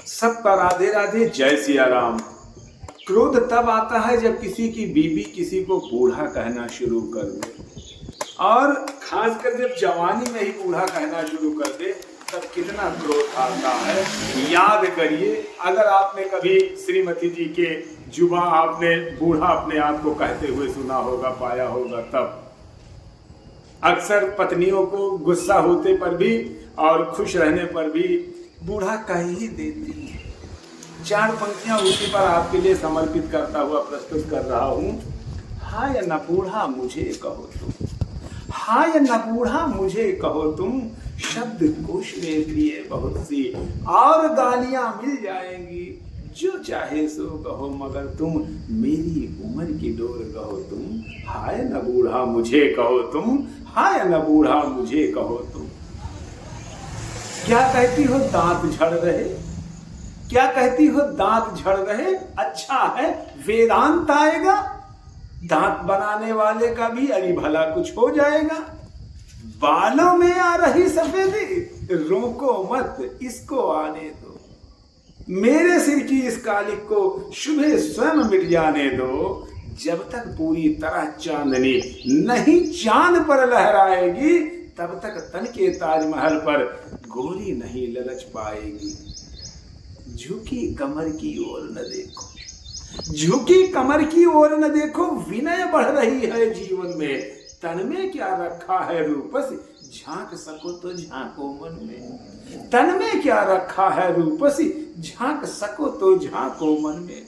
सबका राधे राधे, जय सिया राम। क्रोध तब आता है जब किसी की बीवी किसी को बूढ़ा कहना शुरू कर दे, और खासकर जब जवानी में ही बूढ़ा कहना शुरू कर दे तब कितना क्रोध आता है। याद करिए, अगर आपने कभी श्रीमती जी के जुबा आपने बूढ़ा अपने आप को कहते हुए सुना होगा, पाया होगा, तब अक्सर पत्नियों को गुस्सा होते पर भी और खुश रहने पर भी बूढ़ा कह ही देती है। चार पंक्तियां उसी पर आपके लिए समर्पित करता हुआ प्रस्तुत कर रहा हूं। हाय न बूढ़ा मुझे कहो तुम, हाय न बूढ़ा मुझे कहो तुम, शब्द कोश में प्रिय बहुत सी, और गालियां मिल जाएंगी, जो चाहे सो कहो मगर तुम, मेरी उम्र की डोर कहो तुम। हाय न बूढ़ा मुझे कहो तुम, हाय न बूढ़ा मुझे कहो तुम। क्या कहती हो दांत झड़ रहे, क्या कहती हो दांत झड़ रहे, अच्छा है वेदांत आएगा, दांत बनाने वाले का भी अरे भला कुछ हो जाएगा। बालों में आ रही सफेदी, रोको मत इसको आने दो, मेरे सिर की इस कालिक को सुबह स्वयं मिट जाने दो। जब तक पूरी तरह चांदनी नहीं चांद पर लहराएगी, तब तक तन के ताजमहल पर गोरी नहीं ललच पाएगी। झुकी कमर की ओर न देखो, झुकी कमर की ओर न देखो, विनय बढ़ रही है जीवन में, तन में क्या रखा है रूपस, झांक सको तो झांको मन में। तन में क्या रखा है रूपस, झांक सको तो झांको मन में।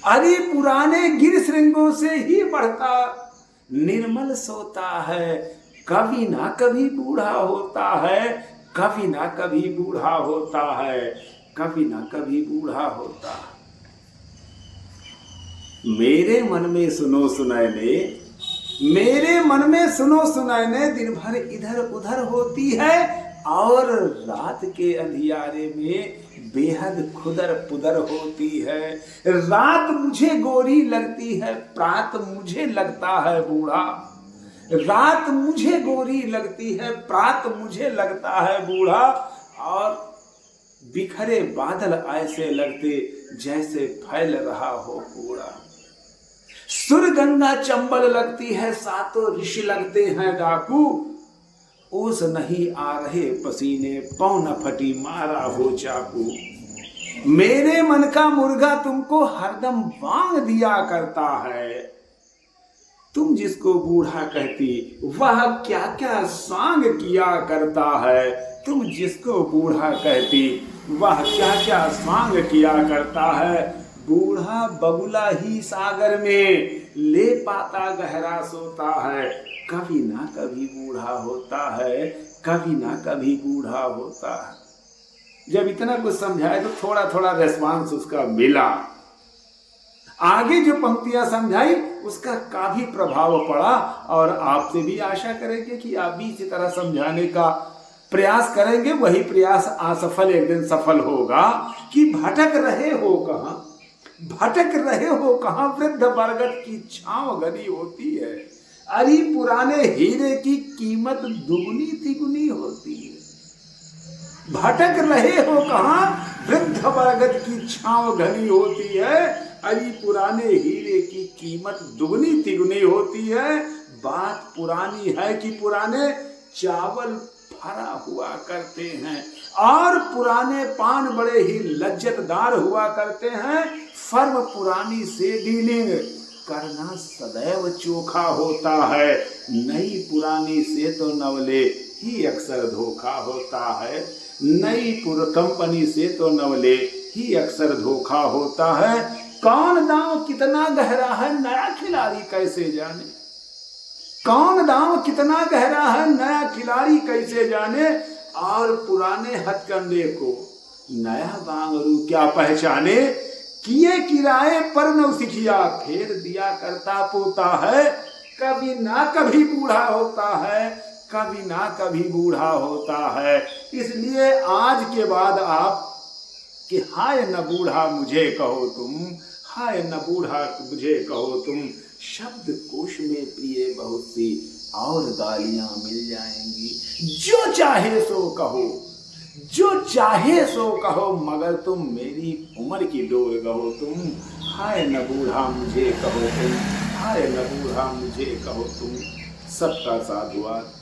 अरे पुराने गिर श्रृंगों से ही बढ़ता निर्मल सोता है, कभी ना कभी बूढ़ा होता है, कभी ना कभी बूढ़ा होता है, कभी ना कभी बूढ़ा होता है। मेरे मन में सुनो सुनैने, मेरे मन में सुनो सुनैने, दिन भर इधर उधर होती है, और रात के अंधियारे में बेहद खुदर पुदर होती है। रात मुझे गोरी लगती है, प्रात मुझे लगता है बूढ़ा। रात मुझे गोरी लगती है, प्रात मुझे लगता है बूढ़ा, और बिखरे बादल ऐसे लगते जैसे फैल रहा हो कूड़ा। सुर गंगा चंबल लगती है, सातों ऋषि लगते हैं डाकू, ओस नहीं आ रहे पसीने, पौ न फटी मारा हो चाकू। मेरे मन का मुर्गा तुमको हरदम बांग दिया करता है, तुम जिसको बूढ़ा कहती वह क्या क्या सांग किया करता है। तुम जिसको बूढ़ा कहती वह क्या क्या सांग किया करता है। बूढ़ा बगुला ही सागर में ले पाता गहरा सोता है, कभी ना कभी बूढ़ा होता है, कभी ना कभी बूढ़ा होता है। जब इतना कुछ समझाए तो थोड़ा थोड़ा रेस्पॉन्स उसका मिला। आगे जो पंक्तियां समझाई उसका काफी प्रभाव पड़ा, और आपसे भी आशा करेंगे कि आप भी इसी तरह समझाने का प्रयास करेंगे। वही प्रयास असफल एक दिन सफल होगा। कि भटक रहे हो कहाँ, भटक रहे हो कहाँ, वृद्ध बरगद की छांव घनी होती है। अरे पुराने हीरे की कीमत दुगनी तिगुनी होती है। भटक रहे हो कहाँ, वृद्ध बरगद की छांव घनी होती है। अरे पुराने हीरे की कीमत दुगनी तिगुनी होती है। बात पुरानी है कि पुराने चावल भरा हुआ करते हैं, और पुराने पान बड़े ही लज्जतदार हुआ करते हैं। फर्म पुरानी से डीलिंग करना सदैव चोखा होता है, नई पुरानी से तो नवले ही अक्सर धोखा होता है। नई कंपनी से तो नवले ही अक्सर धोखा होता है। कौन दांव कितना गहरा है, नया खिलाड़ी कैसे जाने। कौन दांव कितना गहरा है, नया खिलाड़ी कैसे जाने। और पुराने हथकंडे को नया बांगरू क्या पहचाने। किए किराए पर नौसिखिया फेर दिया करता पोता है, कभी ना कभी बूढ़ा होता है, कभी ना कभी बूढ़ा होता है। इसलिए आज के बाद आप कि हाय न बूढ़ा मुझे कहो तुम, हाय न बूढ़ा मुझे कहो तुम, शब्द कोश में प्रिय बहुत सी, और गालियां मिल जाएंगी, जो चाहे सो कहो, जो चाहे सो कहो मगर तुम मेरी उम्र की डोर कहो तुम। हाय न बूढ़ा मुझे कहो तुम, हाय न बूढ़ा मुझे कहो तुम। सबका साधुवाद।